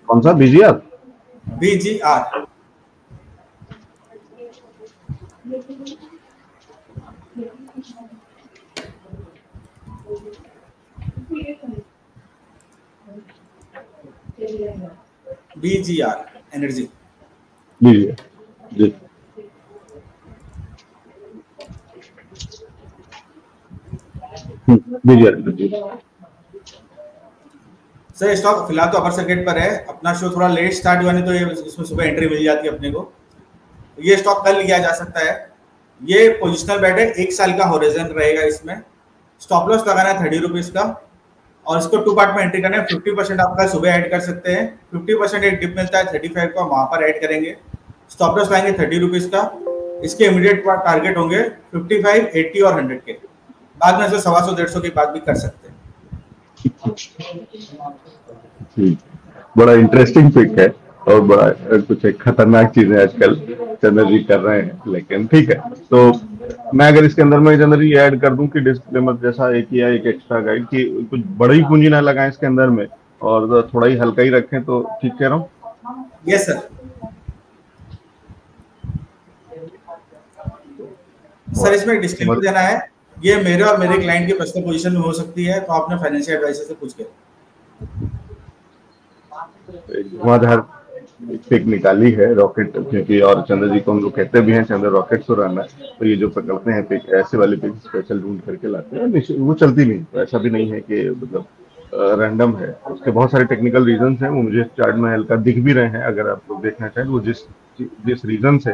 कौन सा BGR? BGR BGR energy BGR ji. BGR sir stock फिलहाल तो अपर सर्किट पर है, अपना शो थोड़ा लेट स्टार्ट हुआ, नहीं तो ये इसमें सुबह एंट्री मिल जाती है अपने को। ये स्टॉक कल लिया जा सकता है। ये पोजिशनल बेट है, 1 साल का होरिजन रहेगा इसमें। स्टॉप लॉस लगाना है 30 रुपीज का, और इसको 2 पार्ट में एंट्री करना है। 50% आपका सुबह ऐड कर सकते हैं, 50% एक डिप मिलता है 35 का, वहां पर ऐड करेंगे। स्टॉप लॉस लाएंगे 30 रुपीज का। इसके इमीडिएट टारगेट होंगे 55, 80 और 100 के। बाद में से 125, 150 की बात भी कर सकते हैं। बड़ा इंटरेस्टिंग पिक है और बड़ा कुछ एक खतरनाक चीजें आजकल चंद्र जी कर रहे हैं, लेकिन ठीक है। तो मैं अगर इसके अंदर में चंद्र जी ऐड कर दूं कि डिस्क्लेमर जैसा एक या एक एक्स्ट्रा गाइड कि कुछ बड़ी पूंजी ना लगाएं इसके अंदर में और थोड़ा ही हल्का ही रखें, तो ठीक कह रहा हूँ? Yes sir. सर इसमें एक डिस्क्लेमर देना है, ये मेरे और मेरे क्लाइंट की पर्सनल पोजीशन में हो सकती है, तो आपने फाइनेंशियल एडवाइजर से पूछ के धुआंधार पिक निकाली है रॉकेट, क्योंकि और चंद्र जी को हम लोग कहते भी हैं चंद्र रॉकेट तो रहना है। तो ये जो पकड़ते हैं पिक, ऐसे वाले पिक स्पेशल ढूंढ करके लाते हैं, वो चलती नहीं। तो ऐसा भी नहीं है कि मतलब रैंडम है, उसके बहुत सारे टेक्निकल रीजंस हैं, वो मुझे चार्ट में हल्का दिख भी रहे हैं। अगर आप लोग देखना चाहें, वो जिस रीजन से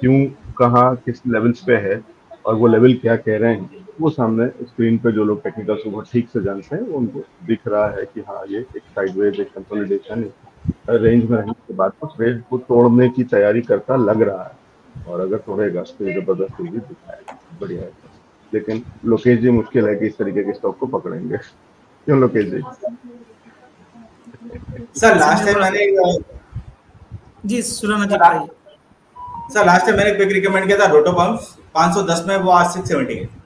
क्यों, कहाँ, किस लेवल्स पे है और वो लेवल क्या कह रहे हैं, वो सामने स्क्रीन पे जो लोग टेक्निकल से बहुत ठीक से जानते हैं उनको दिख रहा है कि हाँ ये एक साइडवेज, एक कंसोलिडेशन रेंज में रहने के बाद कुछ रेंज को तोड़ने की तैयारी करता लग रहा है। और अगर तोड़ेगा तो जबरदस्त तेजी दिखाएगा, बढ़िया है। लेकिन लोकेश जी मुश्किल है कि इस तरीके के स्टॉक को पकड़ेंगे, क्यों लोकेश जी? सर लास्ट टाइम मैंने जी सुराना जी बताइए। सर लास्ट टाइम मैंने एक पिक रिकमेंड किया था रोटो पंप्स 510 में, वो आज 670 है।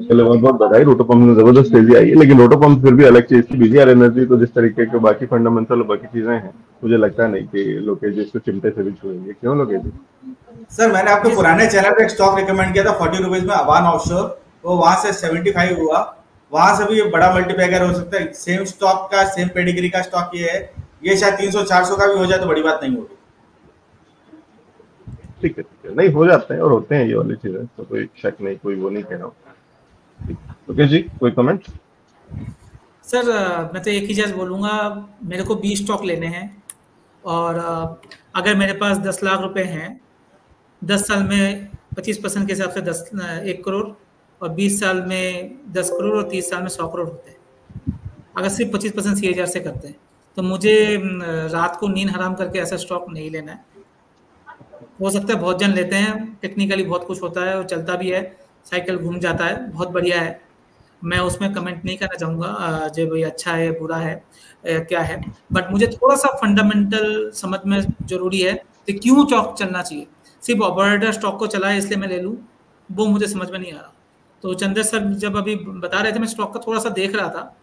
चलो बहुत बहुत बधाई, रोटो पंप में जबरदस्त तेजी आई है। लेकिन रोटो पंप फिर भी अलग चीज थी। बीजीआर एनर्जी तो जिस तरीके के बाकी फंडामेंटल और बाकी चीजें हैं, मुझे लगता नहीं कि लोकेश जी इसको चिमटे से भी छुएंगे, क्यों लोकेश जी? सर मैंने आपको पुराने चैनल पे एक स्टॉक रिकमेंड किया था 40 रुपीज में, अवान ऑफशोर, वो वहां से 75 हुआ, वहां से भी बड़ा मल्टीप्लायर हो सकता है। सेम स्टॉक का, सेम पेडिग्री का स्टॉक ये है, ये शायद 300-400 का भी हो जाए तो बड़ी बात नहीं होगी। ठीक है, नहीं हो जाते हैं और होते हैं ये वाली चीजें, तो कोई शक नहीं, कोई वो नहीं कह रहा हूँ। ओके जी, कोई कमेंट? सर मैं तो एक ही चीज बोलूँगा, मेरे को 20 स्टॉक लेने हैं और अगर मेरे पास 10 लाख रुपए हैं, 10 साल में 25% के हिसाब से 1 करोड़ और 20 साल में 10 करोड़ और 30 साल में 100 करोड़ होते हैं। अगर सिर्फ 25% CAGR से करते हैं तो मुझे रात को नींद हराम करके ऐसा स्टॉक नहीं लेना है। हो सकता है बहुत जन लेते हैं, टेक्निकली बहुत कुछ होता है और चलता भी है, साइकिल घूम जाता है, बहुत बढ़िया है। मैं उसमें कमेंट नहीं करना चाहूँगा जो भाई अच्छा है बुरा है क्या है, बट मुझे थोड़ा सा फंडामेंटल समझ में जरूरी है कि क्यों स्टॉक चलना चाहिए। सिर्फ ऑपरेटर स्टॉक को चला है इसलिए मैं ले लूँ, वो मुझे समझ में नहीं आ रहा। तो चंद्र सर जब अभी बता रहे थे, मैं स्टॉक का थोड़ा सा देख रहा था,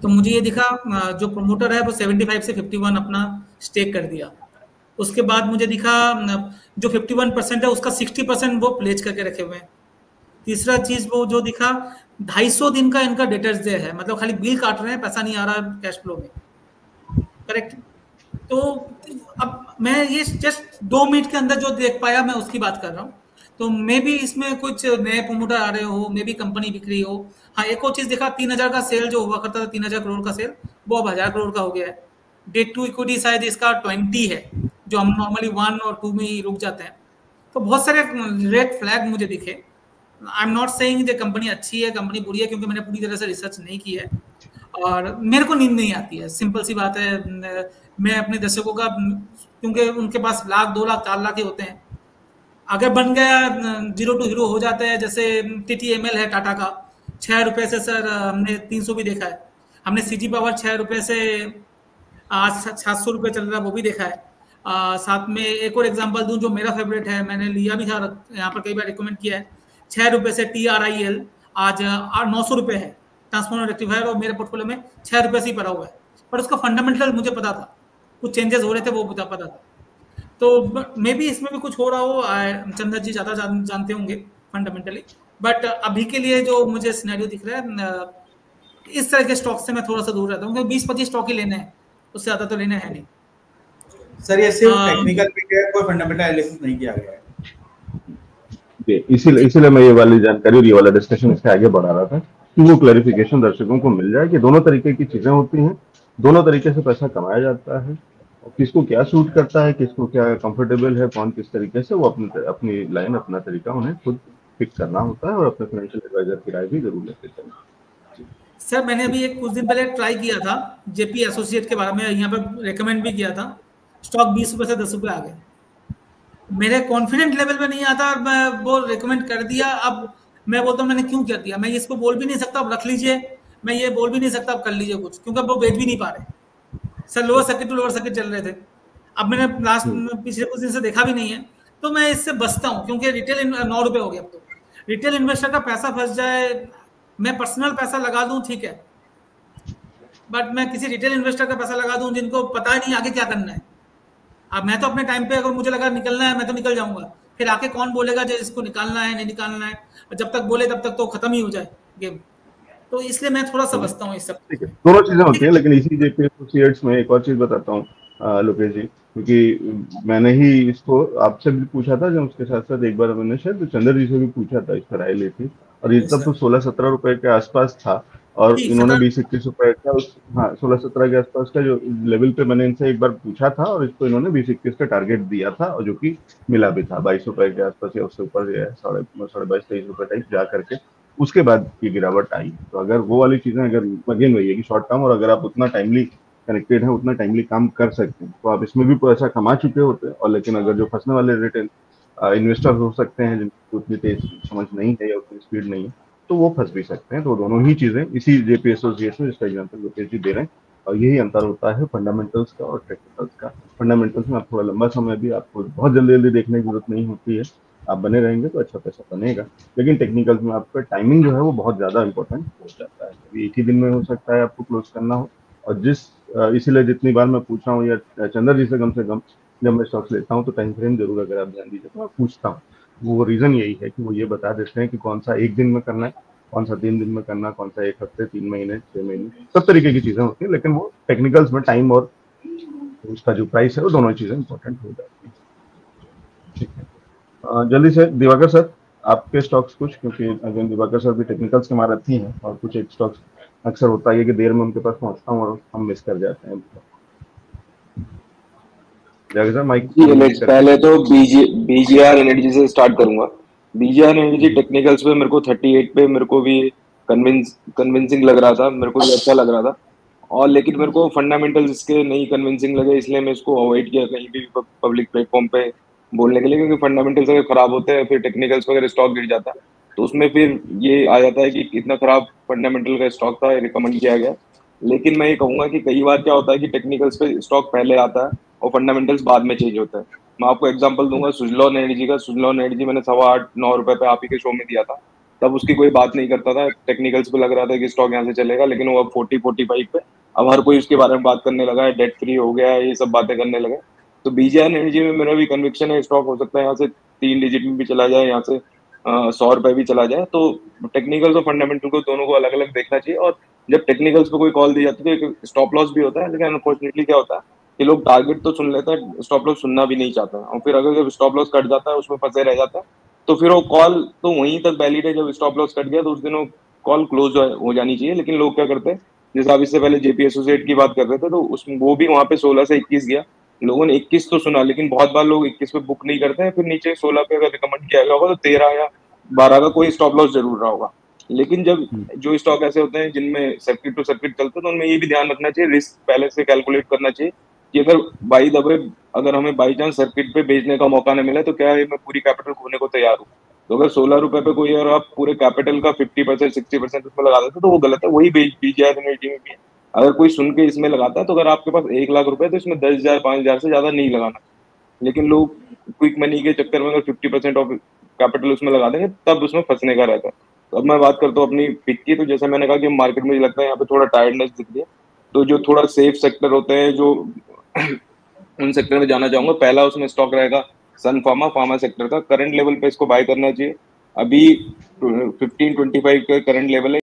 तो मुझे ये दिखा जो प्रमोटर है वो 75 से 51 अपना स्टेक कर दिया। उसके बाद मुझे दिखा जो 51% है उसका 60% वो प्लेज करके रखे हुए हैं। तीसरा चीज वो जो दिखा 250 दिन का इनका डेटर्स डे है, मतलब खाली बिल काट रहे हैं, पैसा नहीं आ रहा कैश फ्लो में, करेक्ट। तो अब मैं ये जस्ट 2 मिनट के अंदर जो देख पाया मैं उसकी बात कर रहा हूँ। तो मे भी इसमें कुछ नए प्रमोटर आ रहे हो, मे भी कंपनी बिक रही हो। हाँ एक और चीज देखा, 3000 का सेल जो हुआ करता था, 3000 करोड़ का सेल, वो अब 1000 करोड़ का हो गया है। डेट टू इक्विटी शायद इसका 20 है, जो हम नॉर्मली 1 और 2 में ही रुक जाते हैं। तो बहुत सारे रेड फ्लैग मुझे दिखे। आई एम नॉट सेइंग कि कंपनी अच्छी है कंपनी बुरी है, क्योंकि मैंने पूरी तरह से रिसर्च नहीं की है और मेरे को नींद नहीं आती है, सिंपल सी बात है। मैं अपने दर्शकों का, क्योंकि उनके पास लाख 2 लाख 4 लाख ही होते हैं, अगर बन गया 0 टू हीरो हो जाता है। जैसे TTML है टाटा का, 6 रुपए से सर हमने 300 भी देखा है। हमने CG पावर 6 रुपए से आज 700 रुपये चल रहा है, वो भी देखा है। साथ में एक और एग्जांपल दूं जो मेरा फेवरेट है, मैंने लिया भी था यहाँ पर, कई बार रिकमेंड किया है। 6 रुपये से TRIL आज 900 रुपये है, ट्रांसफॉर्मर रेक्टिफायर, और मेरे पोर्टफोलियो में 6 रुपये से ही पड़ा हुआ है। पर उसका फंडामेंटल मुझे पता था, कुछ चेंजेस हो रहे थे वो पता था। तो मे बी इसमें भी कुछ हो रहा हो, चंदर जी ज़्यादा जानते होंगे फंडामेंटली, बट अभी के लिए जो मुझे सिनेरियो दिख रहा है, इस तरह के स्टॉक से मैं थोड़ा सा दूर रहता हूँ, क्योंकि 20-25 स्टॉक ही लेने हैं, उससे ज़्यादा तो लेने हैं नहीं। सर ये सिर्फ टेक्निकल पिक है, कोई फंडामेंटल एनालिसिस नहीं किया गया है। इसीलिए मैं ये वाली जानकारी और ये वाला डिस्कशन इसके आगे बढ़ा रहा था कि वो क्लैरिफिकेशन दर्शकों को मिल जाए कि दोनों तरीके की चीजें होती हैं, दोनों तरीके से पैसा कमाया जाता है, और किसको क्या सूट करता है, किसको क्या कंफर्टेबल है, कौन किस तरीके से, वो अपनी लाइन, अपना तरीका उन्हें खुद पिक करना होता है, और अपने फाइनेंशियल एडवाइजर की राय भी जरूर लेते चलें। सर मैंने अभी कुछ दिन पहले ट्राई किया था, जेपी एसोसिएट के बारे में यहाँ पर रेकमेंड भी किया था, स्टॉक 20 रुपए से 10 रुपए आ गए, मेरे कॉन्फिडेंट लेवल पे नहीं आता, मैं वो रिकमेंड कर दिया। अब मैं बोलता हूँ मैंने क्यों कर दिया, मैं इसको बोल भी नहीं सकता अब रख लीजिए, मैं ये बोल भी नहीं सकता अब कर लीजिए कुछ, क्योंकि अब वो बेच भी नहीं पा रहे। Sir lower circuit to lower circuit चल रहे थे, अब मैंने लास्ट पिछले कुछ दिन से देखा भी नहीं है, तो मैं इससे बचता हूँ, क्योंकि रिटेल 9 रुपए हो गया। अब तो रिटेल इन्वेस्टर का पैसा फंस जाए, मैं पर्सनल पैसा लगा दूं ठीक है, बट मैं किसी रिटेल इन्वेस्टर का पैसा लगा दूं जिनको पता ही नहीं आगे क्या करना है। अब मैं तो अपने टाइम पे अगर मुझे लगा निकलना है मैं तो निकल जाऊंगा, फिर आके कौन बोलेगा जो इसको निकालना है नहीं निकालना है, और जब तक बोले तब तक तो खत्म ही हो जाए गेम। तो इसलिए मैं थोड़ा सा बचता हूँ इस सब। ठीक है, दोनों चीजें होती हैं, लेकिन इसी जेपी एसोसिएट्स में एक और चीज बताता हूँ लोकेश जी, क्योंकि मैंने ही इसको आपसे भी पूछा था, जब उसके साथ साथ एक बार मैंने शायद चंदर जी से भी पूछा था, इस पर राय ली थी, और ये तब तो 16-17 रुपए के आसपास था, और इन्होंने 20-21 रुपए का, हाँ 16-17 के आसपास का जो लेवल पे मैंने इनसे एक बार पूछा था, और इसको इन्होंने 20-21 का टारगेट दिया था, और जो कि मिला भी था 22 रुपए के आसपास या उससे ऊपर, 22-23 रुपए टाइप जा करके उसके बाद ये गिरावट आई। तो अगर वो वाली चीजें, अगर अगेन वही है कि शॉर्ट टर्म, और अगर आप उतना टाइमली कनेक्टेड है, उतना टाइमली काम कर सकते हैं, तो आप इसमें भी पैसा कमा चुके होते हैं। और लेकिन अगर जो फंसने वाले रिटेल इन्वेस्टर हो सकते हैं, जिनको उतनी तेज समझ नहीं है या उतनी स्पीड नहीं है, तो वो फंस भी सकते हैं। तो दोनों ही चीजें इसी जेपी एसोसिएशन जिसका एग्जाम्पल लोकेश जी दे रहे हैं, और यही अंतर होता है फंडामेंटल्स का और टेक्निकल्स का। फंडामेंटल्स में आप थोड़ा लंबा समय भी, आपको बहुत जल्दी जल्दी देखने की जरूरत नहीं होती है, आप बने रहेंगे तो अच्छा पैसा बनेगा। लेकिन टेक्निकल्स में आपका टाइमिंग जो है वो बहुत ज्यादा इंपॉर्टेंट हो जाता है, कभी एक ही दिन में हो सकता है आपको क्लोज करना हो, और इसीलिए जितनी बार मैं पूछा हूँ, या चंदर जी से कम जब मैं स्टॉक्स लेता हूँ, तो टाइम फ्रेम जरूर अगर आप ध्यान दीजिए तो मैं पूछता हूँ। वो रीजन यही है कि वो ये बता देते हैं कि कौन सा एक दिन में करना है, कौन सा 3 दिन में करना, कौन सा 1 हफ्ते, 3 महीने, 6 महीने, सब तरीके की चीजें होती है। लेकिन वो टेक्निकल्स में टाइम और उसका जो प्राइस है वो दोनों चीजें इंपॉर्टेंट हो जाती है। ठीक है, जल्दी से दिवाकर सर आपके स्टॉक्स कुछ, क्योंकि अगेन दिवाकर सर भी टेक्निकल्स के महारथी हैं, और कुछ एक स्टॉक्स अक्सर होता है कि देर में उनके पास पहुंचता हूँ और हम मिस कर जाते हैं। सर माइक पहले तो बीजीआर एनर्जी से स्टार्ट करूंगा। बीजीआर एनर्जी टेक्निकल्स पे मेरे को 38 पे मेरे को भी कन्विंसिंग लग रहा था, मेरे को भी अच्छा लग रहा था, और लेकिन मेरे को फंडामेंटल्स इसके नहीं कन्विंसिंग लगे, इसलिए मैं इसको अवॉइड किया कहीं भी पब्लिक प्लेटफॉर्म पे बोलने के लिए, क्योंकि फंडामेंटल्स अगर खराब होते हैं फिर टेक्निकल्स वगैरह स्टॉक गिर जाता है, तो उसमें फिर ये आ जाता है कि इतना खराब फंडामेंटल का स्टॉक था, रिकमेंड किया गया। लेकिन मैं ये कहूंगा कि कई बार क्या होता है कि टेक्निकल्स पे स्टॉक पहले आता है और फंडामेंटल्स बाद में चेंज होता है। मैं आपको एग्जांपल दूंगा सुजलॉन एनर्जी का। सुजलॉन एनर्जी मैंने 8.25-9 रुपए पे आप ही के शो में दिया था, तब उसकी कोई बात नहीं करता था, टेक्निकल्स पे लग रहा था कि स्टॉक यहाँ से चलेगा, लेकिन वो अब 40-45 पे, अब हर कोई उसके बारे में बात करने लगा है, डेट फ्री हो गया है, ये सब बातें करने लगे। तो बीजीआर एनर्जी में मेरा भी कन्विक्शन है, स्टॉक हो सकता है यहाँ से 3 डिजिट में भी चला जाए, यहाँ से 100 रुपए भी चला जाए। तो टेक्निकल्स और फंडामेंटल को दोनों को अलग अलग देखना चाहिए, और जब टेक्निकल्स पे कोई कॉल दी जाती है तो एक स्टॉप लॉस भी होता है, लेकिन अनफॉर्चुनेटली क्या होता है कि लोग टारगेट तो सुन लेते हैं, स्टॉप लॉस सुनना भी नहीं चाहते हैं, और फिर अगर जब स्टॉप लॉस कट जाता है उसमें फंसे रह जाता है, तो फिर वो कॉल तो वहीं तक वैलिड है, जब स्टॉप लॉस कट गया तो उस दिन वो कॉल क्लोज हो जानी चाहिए। लेकिन लोग क्या करते हैं, जैसे आप इससे पहले जेपी एसोसिएट की बात कर रहे थे, तो उसमें वो भी वहां पे 16 से 21 गया, लोगों ने 21 तो सुना, लेकिन बहुत बार लोग 21 पे बुक नहीं करते हैं, फिर नीचे 16 पे अगर रिकमेंड किया गया होगा तो 13 या 12 का कोई स्टॉप लॉस जरूर रहा होगा। लेकिन जब जो स्टॉक ऐसे होते हैं जिनमें सर्किट टू सर्किट चलते हैं, तो उनमें ये भी ध्यान रखना चाहिए, रिस्क पहले से कैलकुलेट करना चाहिए कि अगर बाई द वे अगर हमें बाई चांस सर्किट पे बेचने का मौका नहीं मिला तो क्या है, मैं पूरी कैपिटल खोने को तैयार हूँ। तो अगर 16 रुपए पे कोई और आप पूरे कैपिटल का 50% 60% उसमें लगा देते तो वो गलत है। वही बीजीआर एनर्जी में भी है, अगर कोई सुन के इसमें लगाता है तो अगर आपके पास 1 लाख रुपए तो इसमें 10,000 5,000 से ज्यादा नहीं लगाना। लेकिन लोग क्विक मनी के चक्कर में अगर 50% ऑफ कैपिटल उसमें लगा देंगे तब उसमें फंसने का रहता है। तो अब मैं बात करता हूँ अपनी पिक की, तो जैसे मैंने कहा कि मार्केट में लगता है यहाँ पे थोड़ा टायर्डनेस दिख रही है, तो जो थोड़ा सेफ सेक्टर होते हैं जो उन सेक्टर में जाना चाहूंगा। पहला उसमें स्टॉक रहेगा सन फार्मा सेक्टर का। करंट लेवल पे इसको बाय करना चाहिए। अभी 1525 का करंट लेवल है।